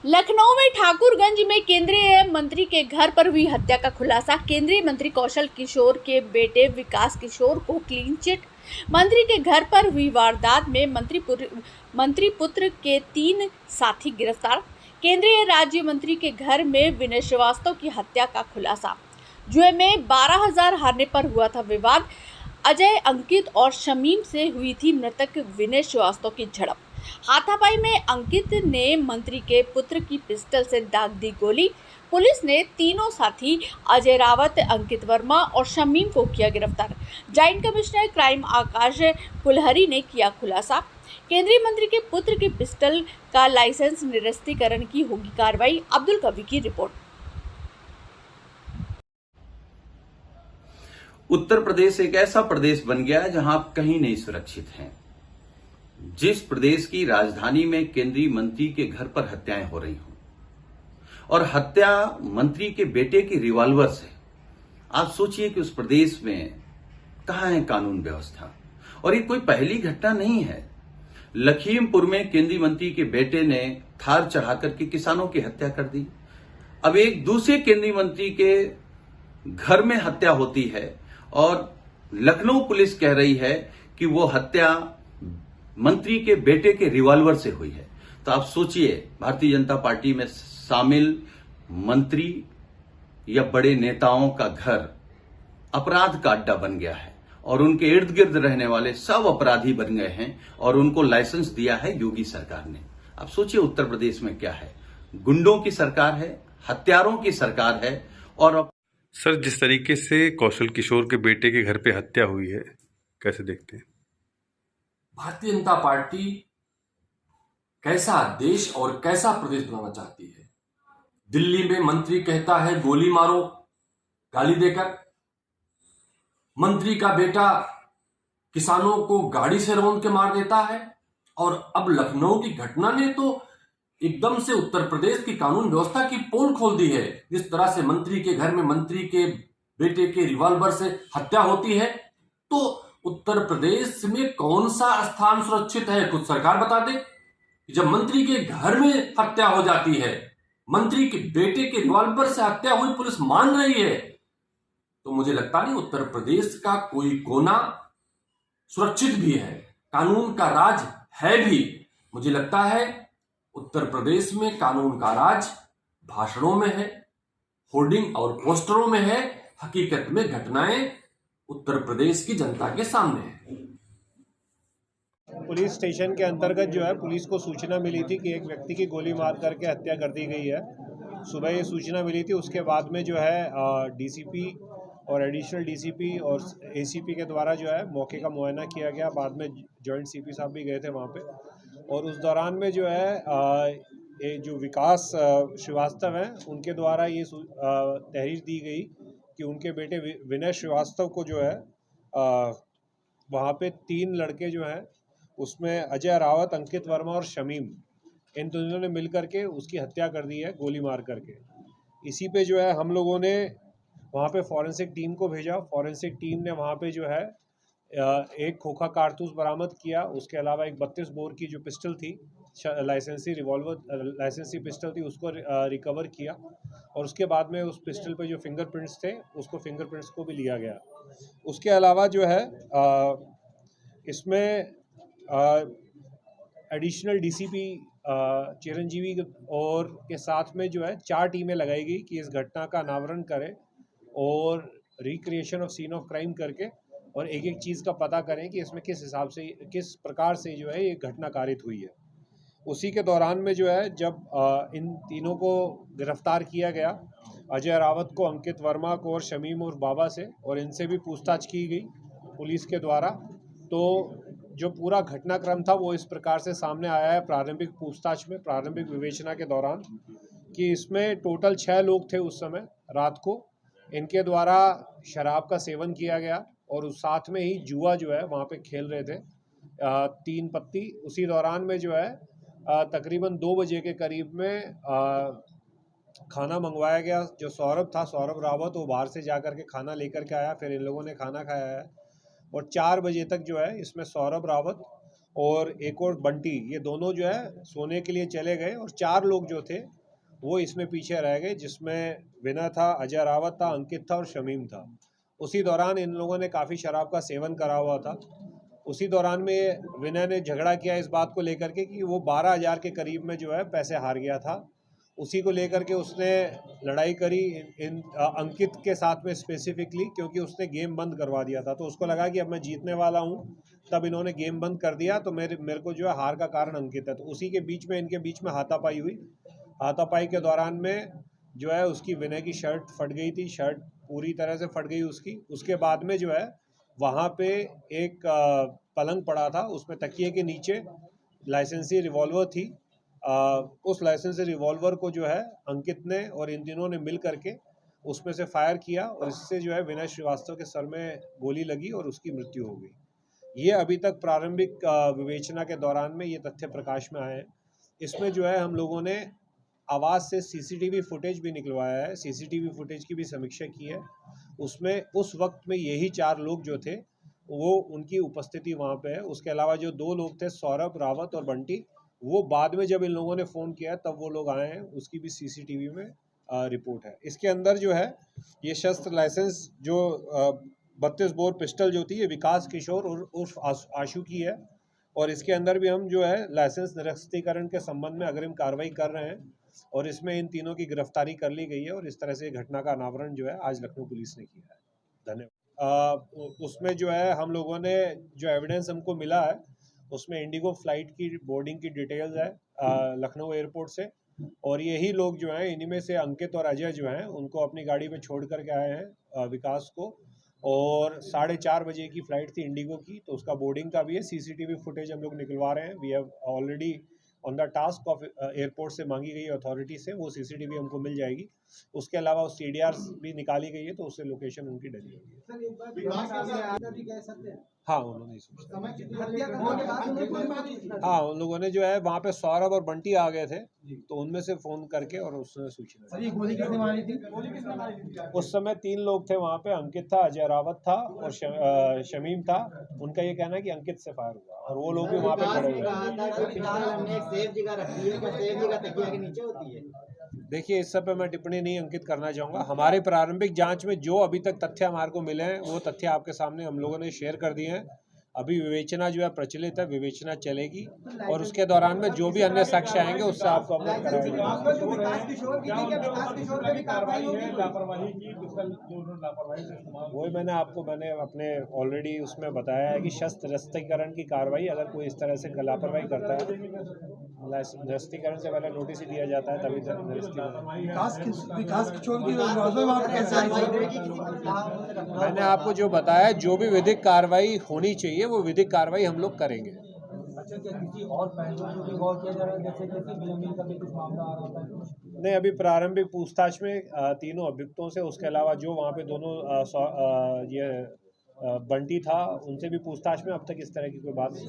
लखनऊ में ठाकुरगंज में केंद्रीय मंत्री के घर पर हुई हत्या का खुलासा। केंद्रीय मंत्री कौशल किशोर के बेटे विकास किशोर को क्लीन चिट। मंत्री के घर पर हुई वारदात में मंत्री पुत्र के 3 साथी गिरफ्तार। केंद्रीय राज्य मंत्री के घर में विनय श्रीवास्तव की हत्या का खुलासा। जुए में 12,000 हारने पर हुआ था विवाद। अजय, अंकित और शमीम से हुई थी मृतक विनय श्रीवास्तव की झड़प। हाथापाई में अंकित ने मंत्री के पुत्र की पिस्टल से दाग दी गोली। पुलिस ने तीनों साथी अजय रावत, अंकित वर्मा और शमीम को किया गिरफ्तार। जॉइंट कमिश्नर क्राइम आकाश कुलहरी ने किया खुलासा। केंद्रीय मंत्री के पुत्र की पिस्टल का लाइसेंस निरस्तीकरण की होगी कार्रवाई। अब्दुल कवी की रिपोर्ट। उत्तर प्रदेश एक ऐसा प्रदेश बन गया है जहां आप कहीं नहीं सुरक्षित हैं। जिस प्रदेश की राजधानी में केंद्रीय मंत्री के घर पर हत्याएं हो रही हों और हत्या मंत्री के बेटे की रिवॉल्वर से, आप सोचिए कि उस प्रदेश में कहां है कानून व्यवस्था। और ये कोई पहली घटना नहीं है। लखीमपुर में केंद्रीय मंत्री के बेटे ने थार चढ़ाकर के किसानों की हत्या कर दी। अब एक दूसरे केंद्रीय मंत्री के घर में हत्या होती है और लखनऊ पुलिस कह रही है कि वो हत्या मंत्री के बेटे के रिवॉल्वर से हुई है। तो आप सोचिए, भारतीय जनता पार्टी में शामिल मंत्री या बड़े नेताओं का घर अपराध का अड्डा बन गया है और उनके इर्द गिर्द रहने वाले सब अपराधी बन गए हैं और उनको लाइसेंस दिया है योगी सरकार ने। आप सोचिए उत्तर प्रदेश में क्या है, गुंडों की सरकार है, हत्यारों की सरकार है। और सर, जिस तरीके से कौशल किशोर के बेटे के घर पे हत्या हुई है, कैसे देखते हैं? भारतीय जनता पार्टी कैसा देश और कैसा प्रदेश बनाना चाहती है। दिल्ली में मंत्री कहता है गोली मारो, गाली देकर। मंत्री का बेटा किसानों को गाड़ी से रौंद के मार देता है। और अब लखनऊ की घटना ने तो एकदम से उत्तर प्रदेश की कानून व्यवस्था की पोल खोल दी है। जिस तरह से मंत्री के घर में मंत्री के बेटे के रिवॉल्वर से हत्या होती है, तो उत्तर प्रदेश में कौन सा स्थान सुरक्षित है, खुद सरकार बता दे। जब मंत्री के घर में हत्या हो जाती है, मंत्री के बेटे के रिवॉल्वर से हत्या हुई पुलिस मान रही है, तो मुझे लगता नहीं उत्तर प्रदेश का कोई कोना सुरक्षित भी है, कानून का राज है भी। मुझे लगता है उत्तर प्रदेश में कानून का राज भाषणों में है, होर्डिंग और पोस्टरों में है। हकीकत में घटनाएं उत्तर प्रदेश की जनता के सामने है। पुलिस स्टेशन के अंतर्गत जो है, पुलिस को सूचना मिली थी कि एक व्यक्ति की गोली मार करके हत्या कर दी गई है। सुबह ये सूचना मिली थी। उसके बाद में जो है डीसीपी और एडिशनल डीसीपी और एसीपी के द्वारा जो है मौके का मुआयना किया गया। बाद में जॉइंट सीपी साहब भी गए थे वहाँ पे। और उस दौरान में जो है ये जो विकास श्रीवास्तव हैं, उनके द्वारा ये तहरीर दी गई कि उनके बेटे विनय श्रीवास्तव को जो है वहाँ पे 3 लड़के जो हैं, उसमें अजय रावत, अंकित वर्मा और शमीम, इन दोनों ने मिल करके उसकी हत्या कर दी है गोली मार करके। इसी पे जो है हम लोगों ने वहाँ पे फॉरेंसिक टीम को भेजा। फॉरेंसिक टीम ने वहाँ पे जो है एक खोखा कारतूस बरामद किया। उसके अलावा एक 32 बोर की जो पिस्टल थी, लाइसेंसी रिवॉल्वर, लाइसेंसी पिस्टल थी, उसको रिकवर किया। और उसके बाद में उस पिस्टल पे जो फिंगरप्रिंट्स थे, उसको फिंगरप्रिंट्स को भी लिया गया। उसके अलावा जो है इसमें एडिशनल डीसीपी चिरंजीवी और के साथ में जो है 4 टीमें लगाई गई कि इस घटना का अनावरण करें और recreation of scene of crime करके और एक एक चीज़ का पता करें कि इसमें किस हिसाब से, किस प्रकार से जो है ये घटना कारित हुई है। उसी के दौरान में जो है जब इन तीनों को गिरफ्तार किया गया, अजय रावत को, अंकित वर्मा को और शमीम और बाबा से, और इनसे भी पूछताछ की गई पुलिस के द्वारा। तो जो पूरा घटनाक्रम था वो इस प्रकार से सामने आया है प्रारंभिक पूछताछ में, प्रारंभिक विवेचना के दौरान, कि इसमें टोटल 6 लोग थे उस समय रात को। इनके द्वारा शराब का सेवन किया गया और साथ में ही जुआ जो है वहाँ पे खेल रहे थे 3 पत्ती। उसी दौरान में जो है तकरीबन 2 बजे के करीब में खाना मंगवाया गया। जो सौरभ था, सौरभ रावत, वो बाहर से जा कर के खाना लेकर के आया, फिर इन लोगों ने खाना खाया है। और 4 बजे तक जो है इसमें सौरभ रावत और एक और बंटी, ये दोनों जो है सोने के लिए चले गए और 4 लोग जो थे वो इसमें पीछे रह गए, जिसमें विनय था, अजय रावत था, अंकित था और शमीम था। उसी दौरान इन लोगों ने काफ़ी शराब का सेवन करा हुआ था। उसी दौरान में विनय ने झगड़ा किया इस बात को लेकर के कि वो 12,000 के करीब में जो है पैसे हार गया था। उसी को लेकर के उसने लड़ाई करी अंकित के साथ में स्पेसिफिकली, क्योंकि उसने गेम बंद करवा दिया था। तो उसको लगा कि अब मैं जीतने वाला हूँ, तब इन्होंने गेम बंद कर दिया, तो मेरे को जो है हार का कारण अंकित है। तो उसी के बीच में इनके बीच में हाथापाई हुई। हाथापाई के दौरान में जो है उसकी विनय की शर्ट फट गई थी, शर्ट पूरी तरह से फट गई उसकी। उसके बाद में जो है वहाँ पे एक पलंग पड़ा था, उसमें तकिए के नीचे लाइसेंसी रिवॉल्वर थी। उस लाइसेंसी रिवॉल्वर को जो है अंकित ने और इन तीनों ने मिल करके उसमें से फायर किया और इससे जो है विनय श्रीवास्तव के सर में गोली लगी और उसकी मृत्यु हो गई। ये अभी तक प्रारंभिक विवेचना के दौरान में ये तथ्य प्रकाश में आए हैं। इसमें जो है हम लोगों ने आवाज़ से सीसीटीवी फुटेज भी निकलवाया है, सीसीटीवी फुटेज की भी समीक्षा की है। उसमें उस वक्त में यही 4 लोग जो थे वो उनकी उपस्थिति वहाँ पे है। उसके अलावा जो 2 लोग थे सौरभ रावत और बंटी, वो बाद में जब इन लोगों ने फ़ोन किया तब वो लोग आए हैं, उसकी भी सीसीटीवी में रिपोर्ट है। इसके अंदर जो है ये शस्त्र लाइसेंस जो 32 बोर पिस्टल जो थी ये विकास किशोर उर्फ आशु की है और इसके अंदर भी हम जो है लाइसेंस निरस्तीकरण के संबंध में अग्रिम कार्रवाई कर रहे हैं और इसमें इन तीनों की गिरफ्तारी कर ली गई है और इस तरह से घटना का अनावरण जो है आज लखनऊ पुलिस ने किया है। धन्यवाद। उसमें जो है हम लोगों ने जो एविडेंस हमको मिला है उसमें इंडिगो फ्लाइट की बोर्डिंग की डिटेल्स है लखनऊ एयरपोर्ट से, और यही लोग जो हैं इन्हीं में से अंकित और अजय जो हैं उनको अपनी गाड़ी में छोड़ करके आए हैं विकास को, और 4:30 बजे की फ़्लाइट थी इंडिगो की, तो उसका बोर्डिंग का भी है। सीसीटीवी फुटेज हम लोग निकलवा रहे हैं। We have already on the task of airport से मांगी गई अथॉरिटी से, वो सीसीटीवी हमको मिल जाएगी। उसके अलावा उस CDR भी निकाली गई है तो उससे लोकेशन उनकी डली हुई है। हाँ उन्होंने हाँ उन लोगों ने जो है वहाँ पे सौरभ और बंटी आ गए थे तो उनमें से फ़ोन करके और उसने सूचना दी। उस समय 3 लोग थे वहाँ पे, अंकित था, अजय रावत था और शमीम था। उनका ये कहना है कि अंकित से फायर हुआ और वो लोग भी वहाँ पे खड़े हुए। देखिए इस सब पे मैं टिप्पणी नहीं अंकित करना चाहूँगा। हमारे प्रारंभिक जांच में जो अभी तक तथ्य हमारे को मिले हैं वो तथ्य आपके सामने हम लोगों ने शेयर कर दिए हैं। अभी विवेचना जो है प्रचलित है, विवेचना चलेगी और उसके दौरान में जो भी अन्य साक्ष्य आएंगे उससे आपको अवगत कराएंगे। वही मैंने अपने ऑलरेडी उसमें बताया है कि शस्त्र निरस्तीकरण की कार्रवाई अगर कोई इस तरह से लापरवाही करता है, निरस्तीकरण से पहले नोटिस ही दिया जाता है तभी तक विकास किशोर की मैंने आपको जो बताया, जो भी विधिक कार्रवाई होनी चाहिए वो विधिक कार्रवाई हम लोग करेंगे। अच्छा, क्या किसी और पहलुओं को भी गौर किया जा रहा है, जैसे कि बीएमएल का भी कुछ मामला आ रहा था? नहीं, अभी प्रारंभिक पूछताछ में तीनों अभियुक्तों से, उसके अलावा जो वहाँ पे दोनों बंटी था उनसे भी पूछताछ में अब तक इस तरह की कोई बात नहीं।